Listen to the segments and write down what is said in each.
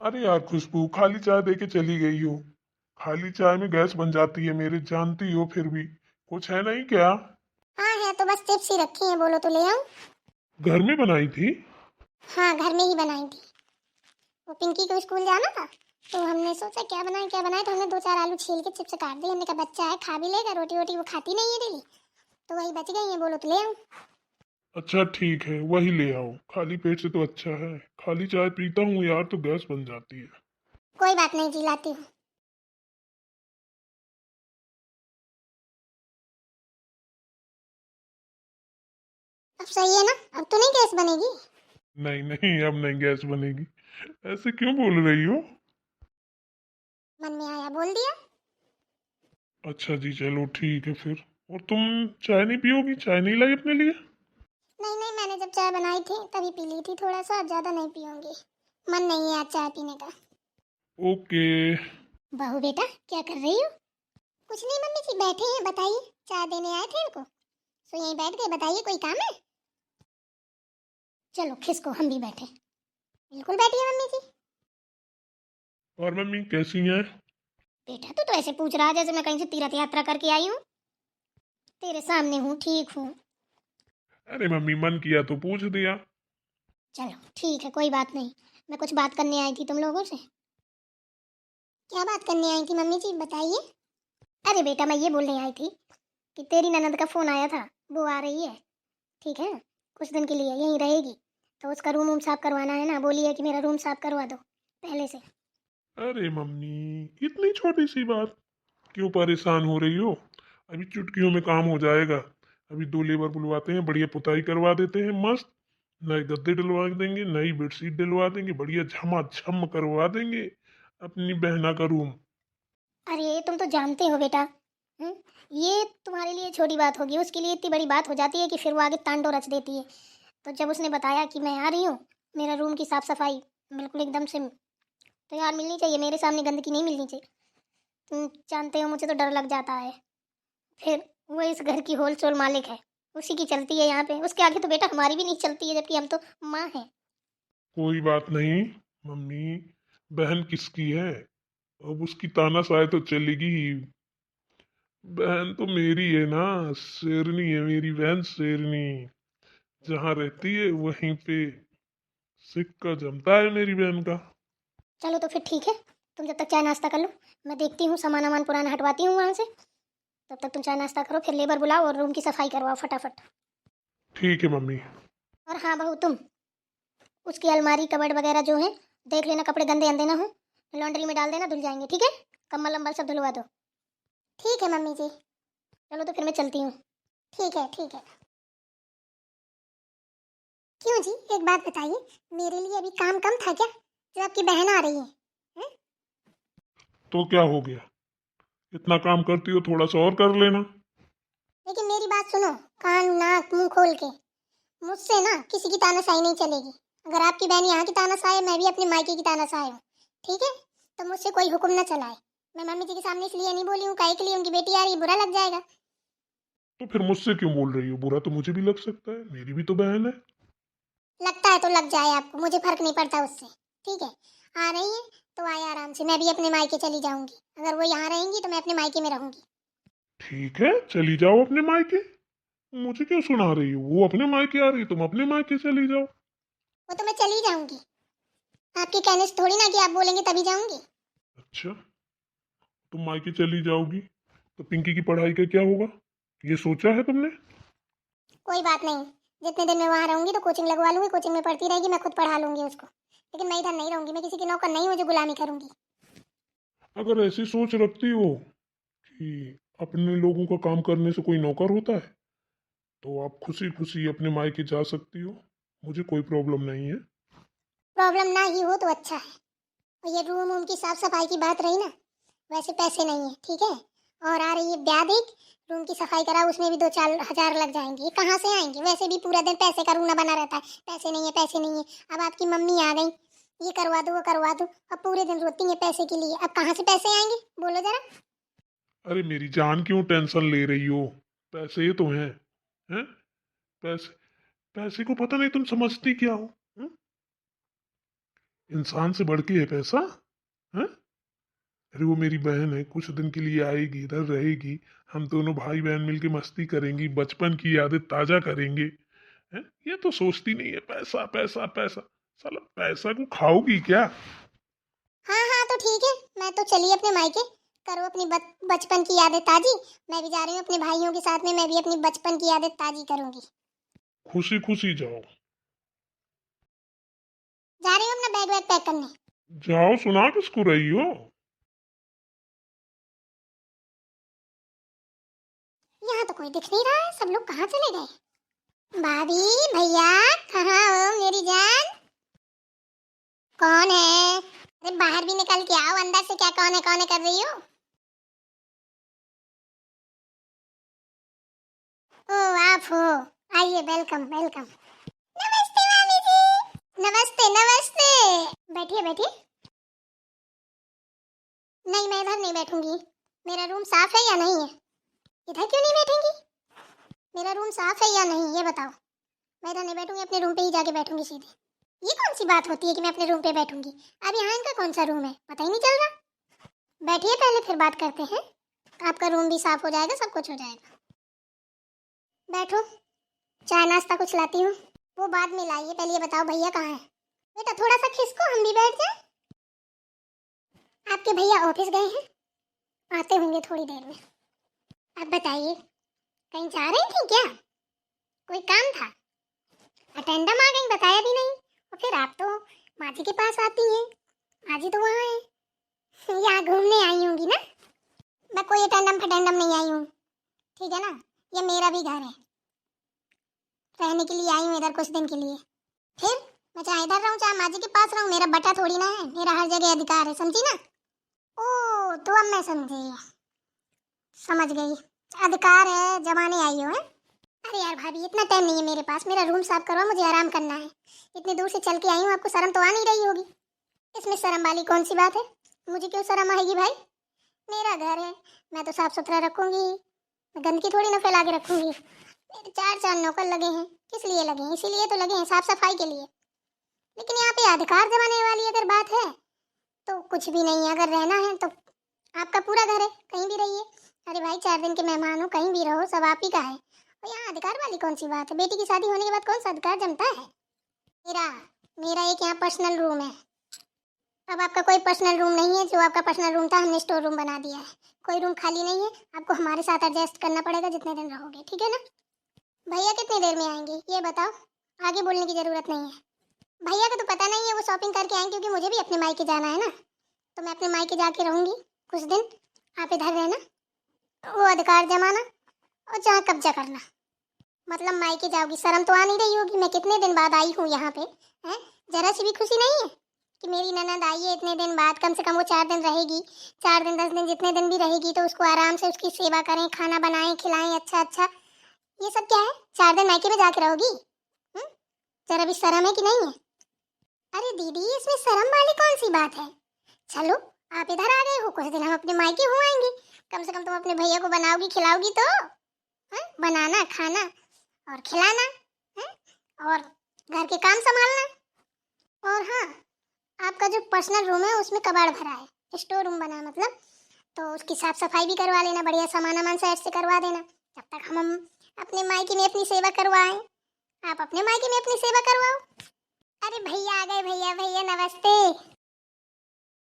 अरे यार खुशबू, खाली चाय दे के चली गई हो। खाली चाय में गैस बन जाती है मेरे, जानती हो। फिर भी कुछ है नहीं क्या? हाँ है तो बस चिप्स ही रखी हैं, बोलो तो ले आऊं। घर में बनाई थी? हाँ घर में ही बनाई थी। वो पिंकी को स्कूल जाना था तो हमने सोचा क्या बनाए तो हमने दो चार आलू छील के चिप्स काट दिए। हमने कहा बच्चा है खा भी लेगा, रोटी वोटी वो खाती नहीं है डेली, तो वही बच गई है, बोलो तो ले आऊं। अच्छा ठीक है, वही ले आओ। खाली पेट से तो अच्छा है। खाली चाय पीता हूँ यार तो गैस बन जाती है। कोई बात नहीं जी, लाती हूँ। अब सही है ना? अब तो नहीं गैस बनेगी? नहीं नहीं, अब नहीं गैस बनेगी। ऐसे क्यों बोल रही हो? मन में आया बोल दिया। अच्छा जी, चलो ठीक है फिर। और तुम चाय नहीं पियोगी? चाय नहीं लाई अपने लिए? नहीं नहीं, मैंने जब चाय बनाई थी तभी पी ली थी, थोड़ा सा, ज्यादा नहीं पीऊंगी। मन नहीं है आज चाय पीने का। ओके। बहू बेटा क्या कर रही हो? कुछ नहीं मम्मी जी, बैठे हैं, बताइए। चाय देने आए थे इनको, सो यहीं बैठ गए। बताइए कोई काम है? चलो खिसको, हम भी बैठे। बिल्कुल बैठिए मम्मी जी। और मम्मी कैसी हैं? बेटा तू तो ऐसे पूछ रहा है जैसे मैं कहीं से तीर्थ यात्रा करके आई हूँ। तेरे सामने हूँ, ठीक हूँ। अरे मम्मी, मन किया तो पूछ दिया। चलो ठीक है, कोई बात नहीं। मैं कुछ बात करने आई थी तुम लोगों से। क्या बात करने आई थी मम्मी जी, बताइए। अरे बेटा मैं ये बोलने आई थी कि तेरी ननद का फोन आया था, वो आ रही है, ठीक है, कुछ दिन के लिए यहीं रहेगी। तो उसका रूम वूम साफ करवाना है ना, बोली है कि मेरा रूम साफ करवा दो पहले से। अरे मम्मी, इतनी छोटी सी बात क्यों परेशान हो रही हो? अभी चुटकियों में काम हो जाएगा। अभी दो लेबर बुलवाते हैं, बढ़िया पुताई करवा देते हैं मस्त। नए गद्दे डलवा देंगे, नई बेडशीट डलवा देंगे, बढ़िया झमाझम करवा देंगे अपनी बहना का रूम। अरे तुम तो जानते हो बेटा, हम्म, ये तुम्हारे लिए छोटी बात होगी, उसके लिए इतनी बड़ी बात हो जाती है कि फिर वो आगे तांडव रच देती है। तो जब उसने बताया कि मैं आ रही हूँ, मेरा रूम की साफ सफाई बिल्कुल एकदम से, तो यार मिलनी चाहिए, मेरे सामने गंदगी नहीं मिलनी चाहिए। तुम जानते हो मुझे तो डर लग जाता है। फिर वो इस घर की होलसेल मालिक है, उसी की चलती है यहाँ पे, उसके आगे तो बेटा हमारी भी नहीं चलती है, जबकि हम तो माँ हैं। कोई बात नहीं मम्मी, बहन किसकी है? अब उसकी तानाशाही तो चलेगी ही। बहन तो मेरी है ना, शेरनी है मेरी बहन, शेरनी। जहाँ रहती है वहीं पे सिक्का जमता है मेरी बहन का। चलो तो फिर ठीक है, तुम जब तक चाय नाश्ता कर लो, मैं देखती हूँ सामान वामान पुराना हटवाती हूँ वहाँ से। तब तक तुम चाय नाश्ता करो, फिर लेबर बुलाओ और रूम की सफाई करवाओ फटाफट। ठीक है मम्मी। और हाँ बहू तुम, उसकी अलमारी कबर्ड वगैरह जो है, देख लेना कपड़े गंदे अंदे ना हो, लॉन्ड्री में डाल देना, धुल जाएंगे, ठीक है। कम्बल अम्बल सब धुलवा दो। ठीक है मम्मी जी। चलो तो फिर मैं चलती हूँ। ठीक है ठीक है। क्यों जी, एक बात बताइए, मेरे लिए अभी काम कम था क्या, जो आपकी बहन आ रही है? हैं? तो क्या हो गया? इतना काम करती हो, थोड़ा सा और कर लेना। लेकिन मेरी बात सुनो, कान नाक मुंह खोल के, मुझसे ना किसी की तानाशाही नहीं चलेगी। अगर आपकी बहन यहाँ की तानाशाह है, मैं भी अपने मायके की तानाशाह हूँ, ठीक है। तो मुझसे कोई हुक्म न चलाए। मैं मम्मी जी के सामने इसलिए नहीं बोली हूँ, काहे के लिए, उनकी बेटी आ रही है, बुरा लग जाएगा। तो फिर मुझसे क्यों बोल रही हो? बुरा तो मुझे भी लग सकता है, मेरी भी तो बहन है। लगता है तो लग जाए आपको, मुझे फर्क नहीं पड़ता उससे। ठीक है, आ रही है तो आए आराम से, मैं भी अपने मायके चली जाऊंगी। अगर वो यहाँ रहेंगी तो मैं अपने मायके में रहूंगी। ठीक है, चली जाओ अपने मायके। मुझे क्यों सुना रही हो? वो अपने मायके आ रही है, तुम अपने मायके चली जाओ। वो तो मैं चली जाऊंगी, आपके कहने से थोड़ी ना कि आप बोलेंगे तभी जाऊंगी। अच्छा, तुम मायके चली जाओगी तो पिंकी की पढ़ाई का क्या होगा? ये सोचा है तुमने? कोई बात नहीं, जितने दिन मैं वहाँ रहूंगी तो कोचिंग लगवा लूंगी, कोचिंग में पढ़ती रहेगी, मैं खुद पढ़ा लूंगी उसको। लेकिन मैं इधर नहीं रहूंगी, मैं किसी की नौकर नहीं हूँ जो गुलामी करूंगी। अगर ऐसी सोच रखती हो कि अपने लोगों का काम करने से कोई नौकर होता है, तो आप खुशी खुशी अपने मायके जा सकती हो। मुझे कोई प्रॉब्लम नहीं है। प्रॉब्लम ना ही हो तो अच्छा है। और ये रूम वूम की साफ सफाई की बात रही ना, वैसे पैसे नहीं है, ठीक है। और आ रही है ब्याह देख, रूम की सफाई करा, उसमें भी 2-4 हज़ार लग जाएंगे, ये कहाँ से आएंगे? वैसे भी पूरा दिन पैसे का रूना बना रहता है, पैसे नहीं है पैसे नहीं है। अब आपकी मम्मी आ गई, ये करवा दो वो करवा दो, अब पूरे दिन रोती है पैसे के लिए, अब कहाँ से पैसे आएंगे, बोलो जरा। अरे मेरी जान, क्यों टेंशन ले रही हो? पैसे तो हैं? पैसे, पैसे को पता नहीं तुम समझती क्या हो? हं? इंसान से बढ़ के है पैसा? है? अरे वो मेरी बहन है, कुछ दिन के लिए आएगी, इधर रहेगी, हम दोनों भाई बहन मिलके मस्ती करेंगी, बचपन की यादें ताजा करेंगे। हैं? ये तो सोचती नहीं है, पैसा पैसा पैसा। साला पैसा को खाओगी क्या? हाँ हाँ तो ठीक है, मैं तो चली अपने मायके, करो अपनी बचपन की यादें ताजी। मैं भी जा रही हूँ अपने भाइयों के साथ में, मैं भी अपनी बचपन की यादें ताजी करूंगी। खुशी खुशी जाओ। जा रही हूँ अपना बैग वैग पैक करने। जाओ, सुना किसको रही हो? यहाँ तो कोई दिख नहीं रहा है, सब लोग कहाँ चले गए? भाभी, भैया, कहाँ हो मेरी जान? कौन है? अरे बाहर भी निकल के आओ, अंदर से क्या कौन है कर रही हो? ओ आप हो, आइए, वेलकम वेलकम। नमस्ते मामी जी। नमस्ते नमस्ते। बैठिए बैठिए। नहीं, मैं इधर नहीं बैठूंगी। मेरा रूम साफ है या नहीं है? इधर क्यों नहीं बैठेंगी? मेरा रूम साफ है या नहीं ये बताओ। मैं इधर नहीं बैठूंगी, अपने रूम पे ही जाके बैठूंगी सीधे। ये कौन सी बात होती है कि मैं अपने रूम पे बैठूंगी? अब यहाँ इनका कौन सा रूम है पता ही नहीं चल रहा। बैठिए पहले, फिर बात करते हैं। आपका रूम भी साफ हो जाएगा, सब कुछ हो जाएगा। बैठो, चाय नाश्ता कुछ लाती हूँ। वो बाद में लाइए, पहले ये बताओ भैया कहाँ है? बेटा थोड़ा सा खिसको, हम भी बैठ जाए। आपके भैया ऑफिस गए हैं, आते होंगे थोड़ी देर में। अब बताइए, कहीं जा रही थी क्या? कोई काम था? अटेंडम आ गई, बताया भी नहीं। और फिर आप तो माँ जी के पास आती हैं, माँ जी तो वहाँ है। यहाँ घूमने आई होंगी ना? मैं कोई अटेंडम फटेंडम नहीं आई हूँ, ठीक है ना? ये मेरा भी घर है, रहने के लिए आई हूँ इधर कुछ दिन के लिए। फिर मैं चाहे इधर रहूँ चाहे माँ जी के पास रहूँ, मेरा बटा थोड़ी ना है, मेरा हर जगह अधिकार है, समझी ना? ओ तो अब मैं समझी, समझ गई। अधिकार है, जमाने आई हो है? अरे यार भाभी, इतना टाइम नहीं है मेरे पास, मेरा रूम साफ करो, मुझे आराम करना है। इतनी दूर से चल के आई हूँ, आपको शर्म तो आ नहीं रही होगी? इसमें शर्म वाली कौन सी बात है? मुझे क्यों शर्म आएगी भाई? मेरा घर है, मैं तो साफ सुथरा रखूंगी, मैं गंदगी थोड़ी ना फैला के रखूंगी। मेरे चार चार नौकर लगे हैं, किस लिए लगे हैं? इसीलिए तो लगे हैं, साफ सफाई के लिए। लेकिन यहाँ पे अधिकार जमाने वाली अगर बात है तो कुछ भी नहीं है। अगर रहना है तो आपका पूरा घर है, कहीं भी रहिए। अरे भाई, 4 दिन के मेहमान हो, कहीं भी रहो, सब आप ही का है। और यहाँ अधिकार वाली कौन सी बात है? बेटी की शादी होने के बाद कौन सा अधिकार जमता है? मेरा मेरा एक यहाँ पर्सनल रूम है। अब आपका कोई पर्सनल रूम नहीं है, जो आपका पर्सनल रूम था हमने स्टोर रूम बना दिया है। कोई रूम खाली नहीं है, आपको हमारे साथ एडजस्ट करना पड़ेगा जितने दिन रहोगे, ठीक है ना? भैया कितनी देर में आएंगे ये बताओ, आगे बोलने की जरूरत नहीं है। भैया का तो पता नहीं है, वो शॉपिंग करके आएंगे, क्योंकि मुझे भी अपने मायके जाना है ना। तो मैं अपने मायके जाके रहूंगी कुछ दिन, आप इधर रहना, वो अधिकार जमाना और जहाँ कब्जा करना। मतलब मायके जाओगी, शर्म तो आ नहीं रही होगी? मैं कितने दिन बाद आई हूँ यहाँ पे, हैं? जरा सी भी खुशी नहीं है कि मेरी ननद आई है इतने दिन बाद? कम से कम वो 4 दिन रहेगी, 4 दिन 10 दिन जितने दिन भी रहेगी, तो उसको आराम से उसकी सेवा करें, खाना बनाएं खिलाएं अच्छा अच्छा। ये सब क्या है? 4 दिन मायके में जाके रहोगी? हम्म? जरा भी शर्म है कि नहीं है? अरे दीदी, इसमें शर्म वाली कौन सी बात है? चलो, आप इधर आ गए हो, कुछ दिन हम अपने मायके हो आएंगे। कम से कम तुम अपने भैया को बनाओगी खिलाओगी तो, हैं? बनाना खाना और खिलाना, हैं? और घर के काम संभालना। और हाँ, आपका जो पर्सनल रूम है उसमें कबाड़ भरा है, स्टोर रूम बना मतलब, तो उसकी साफ सफाई भी करवा लेना, बढ़िया सामान वामान साइड से करवा देना, जब तक हम अपने मायके में अपनी सेवा करवाएं। आप अपने मायके में अपनी सेवा करवाओ। अरे भैया आ गए, भैया भैया नमस्ते।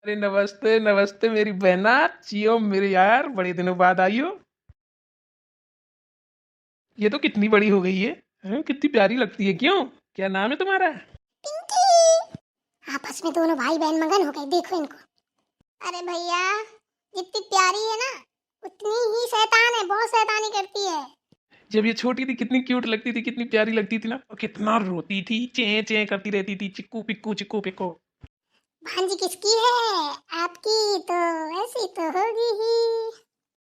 अरे नमस्ते नमस्ते मेरी बहना, जियो मेरे यार, बड़े दिनों बाद आई हो। ये तो कितनी बड़ी हो गई है, हैं? कितनी प्यारी लगती है। क्यों, क्या नाम है तुम्हारा? पिंकी। आपस में दोनों भाई बहन मगन हो गए, देखो इनको। अरे भैया, जितनी प्यारी है ना उतनी ही शैतान है, बहुत शैतानी करती है। जब ये छोटी थी कितनी क्यूट लगती थी, कितनी प्यारी लगती थी ना, और कितना रोती थी, चे चे करती रहती थी, चिक्कू पिक्कू चिक्कू पिक्कू। भांजी किसकी है? आपकी तो ऐसी तो होगी ही।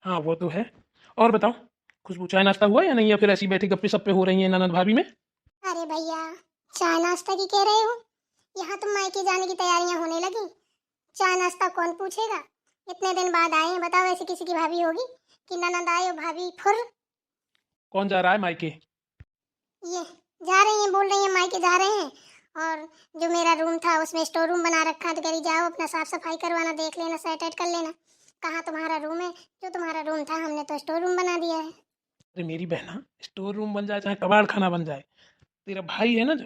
हाँ वो तो है। और बताओ, खुशबू चाय नाश्ता हुआ या नहीं, या फिर ऐसी बैठी गप्पे सप्पे हो रही हैं ननद भाभी में? अरे भैया, चाय नाश्ता की कह रहे हो? यहाँ तो मायके जाने की तैयारियां होने लगी, चाय नाश्ता कौन पूछेगा? इतने दिन बाद आए हैं, बताओ ऐसी किसी की भाभी होगी कि ननद आए हो भाभी फुर? कौन जा रहा है मायके? ये जा रही हैं, बोल रही हैं मायके जा रहे हैं, और जो मेरा रूम था उसमें स्टोर रूम बना रखा, तो कह रही जाओ अपना साफ सफाई करवाना, देख लेना, सेट एट कर लेना। कहाँ तुम्हारा रूम है? जो तुम्हारा रूम था हमने तो स्टोर रूम बना दिया है। अरे मेरी बहना, स्टोर रूम बन जाए चाहे कबाड़ खाना बन जाए, तेरा भाई है ना जो,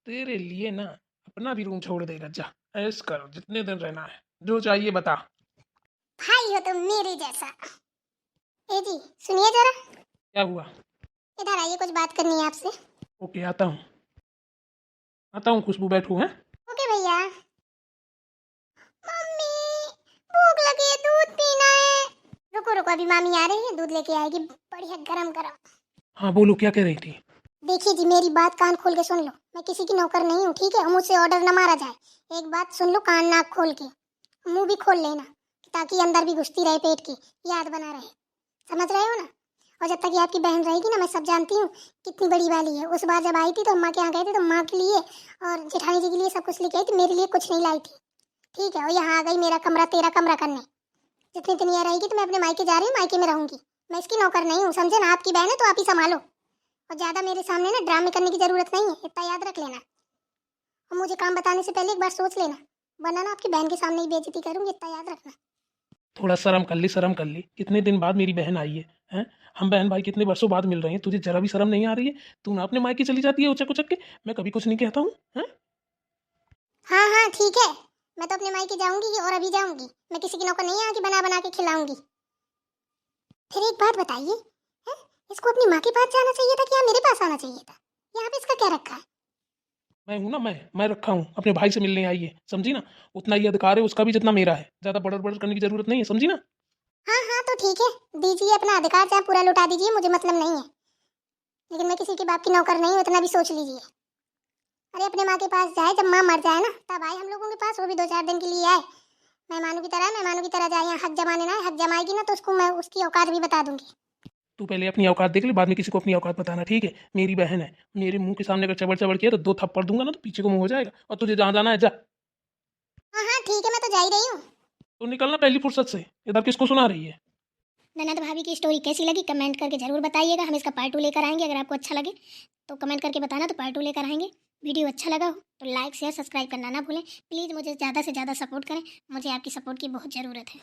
तेरे लिए ना अपना भी रूम छोड़ देगा। जा ऐश कर, जितने दिन रहना है, जो चाहिए बता। भाई हो तुम मेरे जैसा। ए जी सुनिए जरा, क्या हुआ? इधर आइए, कुछ बात करनी है आपसे। ओके, आता हूँ खुशबू, बैठू है। ओके भैया। मम्मी भूख लगी है, दूध पीना है। रुको रुको, अभी मामी आ रही है, दूध लेके आएगी, बढ़िया गरम गरम। हाँ बोलो, क्या कह रही थी? देखिए जी, मेरी बात कान खोल के सुन लो, मैं किसी की नौकर नहीं हूँ, ठीक है? और मुझसे ऑर्डर ना मारा जाए। एक बात सुन लो कान नाक खोल के, मुंह भी खोल लेना, ताकि अंदर भी घुसती रहे पेट की, याद बना रहे। समझ रहे हो ना? और जब तक ये आपकी बहन रहेगी ना, मैं सब जानती हूँ कितनी बड़ी वाली है। उस बार जब आई थी तो अम्मा के यहाँ गए थे, तो माँ के लिए और जेठानी जी के लिए सब कुछ लेके आई थी, मेरे लिए कुछ नहीं लाई थी, ठीक है? और यहाँ आ गई मेरा कमरा तेरा कमरा करने। जितनी दिन यहाँ रहेगी तो मैं अपने मायके जा रही हूँ, मायके में रहूंगी। मैं इसकी नौकर नहीं हूँ, समझे ना? आपकी बहन है तो आप ही संभालो। और ज्यादा मेरे सामने ना ड्रामे करने की जरूरत नहीं है, इतना याद रख लेना। और मुझे काम बताने से पहले एक बार सोच लेना, वरना ना आपकी बहन के सामने ही बेइज्जती करूंगी, इतना याद रखना। थोड़ा शर्म कर ली, शर्म कर ली। कितने दिन बाद मेरी बहन आई है, हैं? हम बहन भाई कितने वर्षों बाद मिल रहे हैं, तुझे जरा भी शर्म नहीं आ रही है? तू ना अपने मायके चली जाती है उचक उचक के। मैं कभी कुछ नहीं कहता हूँ, हैं? हाँ हाँ ठीक है, मैं तो अपने मायके जाऊंगी और अभी जाऊंगी। मैं किसी की नौकर नहीं यहाँ की बना बना के खिलाऊंगी। फिर एक बात बताइए, हैं? इसको अपनी माँ के पास जाना चाहिए था कि यहाँ मेरे पास आना चाहिए था? यहाँ पे इसका क्या रखा है? मैं हूं ना, मैं रखा हूँ, अपने भाई से मिलने आई है, समझी ना? उतना ही अधिकार है उसका भी जितना मेरा है, ज्यादा बड़र बड़र करने की जरूरत नहीं है, समझी ना? हाँ हाँ तो ठीक है, दीजिए अपना अधिकार, चाहे पूरा लुटा दीजिए, मुझे मतलब नहीं है। लेकिन मैं किसी के बाप की नौकर नहीं हूँ, इतना भी सोच लीजिए। अरे अपने माँ के पास जाए, जब माँ मर जाए ना तब आए हम लोगों के पास, वो भी 2-4 दिन के लिए आए। मेहमानों की तरह जाए। यहाँ हक जमाने ना आए, हक जमाएगी ना तो उसको मैं उसकी औकात भी बता दूंगी। तू पहले अपनी औकात देख ले, बाद में किसी को अपनी औकात बताना, ठीक है? मेरी बहन है, मेरे मुंह के सामने अगर चबड़ चबड़ किया तो 2 थप्पड़ दूंगा ना, तो पीछे को मुंह हो जाएगा। और तुझे जहाँ जाना है जा। हाँ हाँ ठीक है, मैं तो जा ही रही हूँ। तो निकलना पहली फुर्सत से। इधर किसको सुना रही है? ननद भाभी की स्टोरी कैसी लगी कमेंट करके जरूर बताइएगा, हम इसका पार्ट 2 लेकर आएंगे। अगर आपको अच्छा लगे तो कमेंट करके बताना, तो पार्ट 2 लेकर आएंगे। वीडियो अच्छा लगा हो तो लाइक शेयर सब्सक्राइब करना ना भूलें। प्लीज़ मुझे ज़्यादा से ज़्यादा सपोर्ट करें, मुझे आपकी सपोर्ट की बहुत ज़रूरत है।